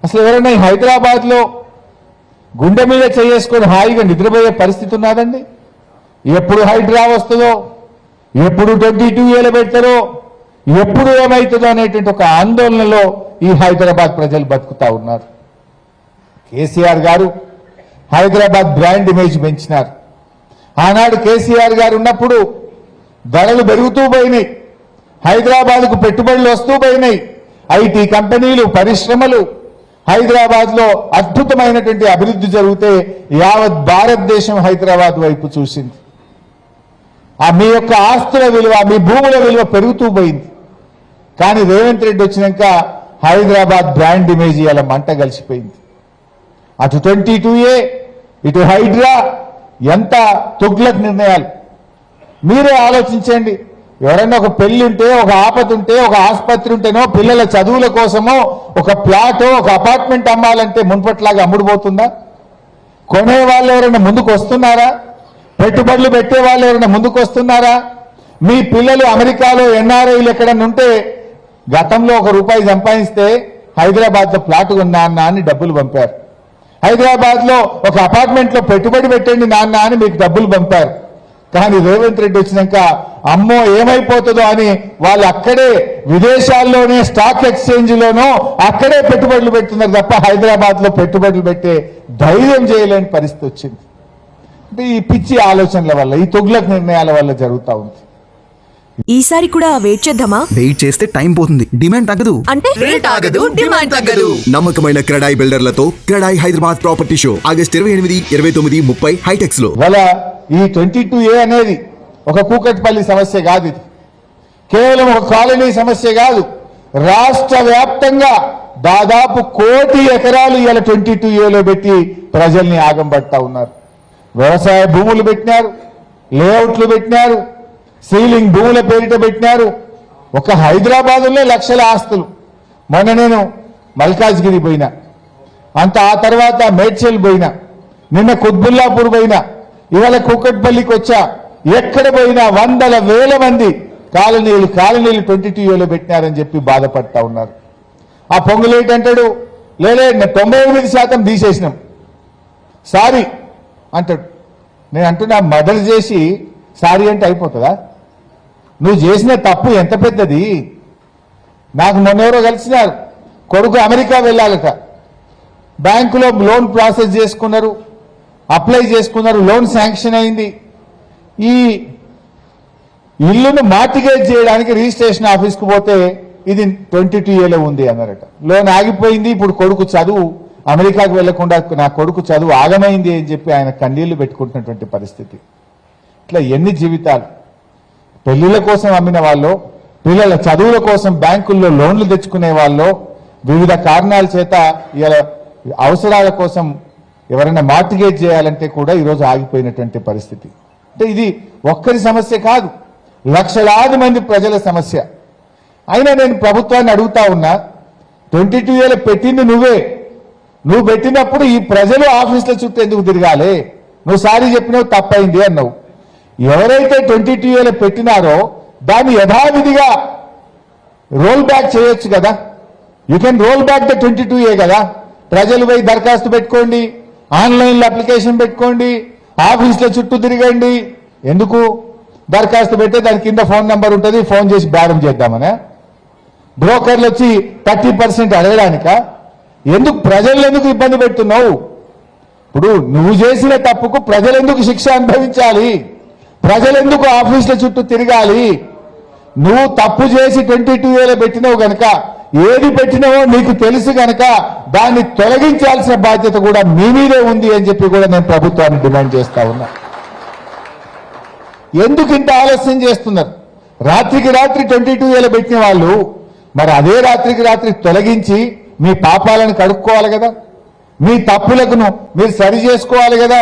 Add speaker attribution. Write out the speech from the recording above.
Speaker 1: అసలు ఎవరైనా హైదరాబాద్లో గుండె మీద చేసుకొని హాయిగా నిద్రపోయే పరిస్థితి ఉన్నదండి? ఎప్పుడు హైడ్రా వస్తుందో, ఎప్పుడు 22A పెడతారో, ఎప్పుడు ఏమవుతుందో అనేటువంటి ఒక ఆందోళనలో ఈ హైదరాబాద్ ప్రజలు బతుకుతా ఉన్నారు. కేసీఆర్ గారు హైదరాబాద్ బ్రాండ్ ఇమేజ్ పెంచినారు. ఆనాడు కేసీఆర్ గారు ఉన్నప్పుడు ధరలు పెరుగుతూ పోయినాయి, హైదరాబాద్కు పెట్టుబడులు వస్తూ పోయినాయి, ఐటీ కంపెనీలు, పరిశ్రమలు, హైదరాబాద్లో అద్భుతమైనటువంటి అభివృద్ధి జరిగితే యావత్ భారతదేశం హైదరాబాద్ వైపు చూసింది. మీ యొక్క ఆస్తుల విలువ, మీ భూముల విలువ పెరుగుతూ పోయింది. కానీ రేవంత్ రెడ్డి వచ్చినాక హైదరాబాద్ బ్రాండ్ ఇమేజ్ ఇలా మంట కలిసిపోయింది. అటు 22A, ఇటు హైడ్రా, ఎంత తుగ్లక్ నిర్ణయాలు. మీరే ఆలోచించండి. ఎవరైనా ఒక పెళ్లి ఉంటే, ఒక ఆపద ఉంటే, ఒక ఆసుపత్రి ఉంటేనో, పిల్లల చదువుల కోసమో ఒక ప్లాటో, ఒక అపార్ట్మెంట్ అమ్మాలంటే మున్పట్లాగా అమ్ముడుపోతుందా? కొనే వాళ్ళు ఎవరైనా ముందుకు వస్తున్నారా? పెట్టుబడులు పెట్టే వాళ్ళు ఎవరైనా ముందుకు వస్తున్నారా? మీ పిల్లలు అమెరికాలో ఎన్ఆర్ఐలు ఎక్కడన్నా ఉంటే గతంలో ₹1 సంపాదిస్తే హైదరాబాద్లో ప్లాట్ కొన్నా అన్న అని డబ్బులు పంపారు. హైదరాబాద్లో ఒక అపార్ట్మెంట్లో పెట్టుబడి పెట్టండి నాన్న అని మీకు డబ్బులు పంపారు. కానీ రేవంత్ రెడ్డి వచ్చినాక అమ్మో ఏమైపోతుందో అని వాళ్ళు అక్కడే విదేశాల్లోనే స్టాక్ ఎక్స్చేంజ్లోనో అక్కడే పెట్టుబడులు పెడుతున్నారు తప్ప హైదరాబాద్లో పెట్టుబడులు పెట్టే ధైర్యం చేయలేని పరిస్థితి వచ్చింది. అంటే ఈ పిచ్చి ఆలోచనల వల్ల, ఈ తుగ్లక్ నిర్ణయాల వల్ల జరుగుతూ ఉంది.
Speaker 2: ఈసారి కూడా వెయిట్ చేద్దామా?
Speaker 3: వెయిట్ చేస్తే టైం పోతుంది, డిమాండ్ తగ్గదు.
Speaker 2: అంటే రేట్ ఆగదు, డిమాండ్ తగ్గదు.
Speaker 3: నమ్మకమైన క్రెడాయి బిల్డర్లతో CREDAI Hyderabad property show August 28, 29, 30 HITEX లో.
Speaker 1: వాళ్ళ ఈ 22A అనేది ఒక కూకట్పల్లి సమస్య కాదు, ఇది కేవలం ఒక కాలనీ సమస్య కాదు. రాష్ట్ర వ్యాప్తంగా దాదాపు 1 కోటి ఎకరాలు ఇలా 22Aలో పెట్టి ప్రజల్ని ఆగంబడతా ఉన్నారు. వ్యవసాయ భూములు పెట్టినారు, లేఅవుట్లు పెట్టినారు, సీలింగ్ భూముల పేరిట పెట్టినారు. ఒక హైదరాబాదులో లక్షల ఆస్తులు. మొన్న నేను మల్కాజ్గిరి పోయినా, అంత ఆ తర్వాత మేడ్చల్ పోయినా, నిన్న కుత్బుల్లాపూర్ పోయినా, ఇవాళ కూకట్పల్లికి వచ్చా. ఎక్కడ పోయినా వందల వేల మంది కాలనీలు 22Aలో పెట్టినారని చెప్పి బాధపడతా ఉన్నారు. ఆ పొంగులేటి అంటాడు, లేలే 98% తీసేసినాం, సారీ అంటాడు. నేను అంటున్నా, మర్డర్ చేసి సారీ అంటే అయిపోతుందా? నువ్వు చేసిన తప్పు ఎంత పెద్దది. నాకు మొన్నెవరో కలిసినారు, కొడుకు అమెరికా వెళ్ళాలట, బ్యాంకులో లోన్ ప్రాసెస్ చేసుకున్నారు, అప్లై చేసుకున్నారు, లోన్ శాంక్షన్ అయింది. ఈ ఇల్లును మార్టిగేజ్ చేయడానికి రిజిస్ట్రేషన్ ఆఫీస్కి పోతే ఇది 22Aలో ఉంది అన్నారట. లోన్ ఆగిపోయింది. ఇప్పుడు కొడుకు చదువు, అమెరికాకు వెళ్లకుండా నా కొడుకు చదువు ఆగమైంది అని చెప్పి ఆయన కన్నీళ్లు పెట్టుకుంటున్నటువంటి పరిస్థితి. ఇట్లా ఎన్ని జీవితాలు. పెళ్లిళ్ళ కోసం అమ్మిన వాళ్ళు, పిల్లల చదువుల కోసం బ్యాంకుల్లో లోన్లు తెచ్చుకునే వాళ్ళు, వివిధ కారణాల చేత ఇలా అవసరాల కోసం ఎవరైనా మార్టిగేజ్ చేయాలంటే కూడా ఈరోజు ఆగిపోయినటువంటి పరిస్థితి. అంటే ఇది ఒక్కరి సమస్య కాదు, లక్షలాది మంది ప్రజల సమస్య. అయినా నేను ప్రభుత్వాన్ని అడుగుతా ఉన్నా, 22Aలో పెట్టింది నువ్వే. నువ్వు పెట్టినప్పుడు ఈ ప్రజలు ఆఫీసుల చుట్టూ ఎందుకు తిరగాలి? నువ్వు సారీ చెప్పినావు, తప్పైంది అన్నావు. ఎవరైతే 22Aలో పెట్టినారో దాన్ని యథావిధిగా రోల్ బ్యాక్ చేయొచ్చు కదా. You can roll back the 22A కదా. ప్రజలు పోయి దరఖాస్తు పెట్టుకోండి, ఆన్లైన్లో అప్లికేషన్ పెట్టుకోండి, ఆఫీసుల చుట్టూ తిరగండి. ఎందుకు? దరఖాస్తు పెడితే దాని కింద ఫోన్ నెంబర్ ఉంటుంది, ఫోన్ చేసి బేరం చేద్దామనే. బ్రోకర్లు వచ్చి 30% అడగడానిక? ఎందుకు ప్రజలు ఎందుకు ఇబ్బంది పెడుతున్నావు? ఇప్పుడు నువ్వు చేసిన తప్పుకు ప్రజలు ఎందుకు శిక్ష అనుభవించాలి? ప్రజలు ఎందుకు ఆఫీసుల చుట్టూ తిరగాలి? నువ్వు తప్పు చేసి 22Aలో పెట్టినావు గనక, ఏది పెట్టినావో నీకు తెలుసు గనక దాన్ని తొలగించాల్సిన బాధ్యత కూడా మీ మీదే ఉంది అని చెప్పి కూడా నేను ప్రభుత్వాన్ని డిమాండ్ చేస్తా ఉన్నా. ఎందుకు ఇంత ఆలస్యం చేస్తున్నారు? రాత్రికి రాత్రి 22Aలో పెట్టిన వాళ్ళు మరి అదే రాత్రికి రాత్రి తొలగించి మీ పాపాలను కడుక్కోవాలి కదా, మీ తప్పులకు మీరు సరి చేసుకోవాలి కదా.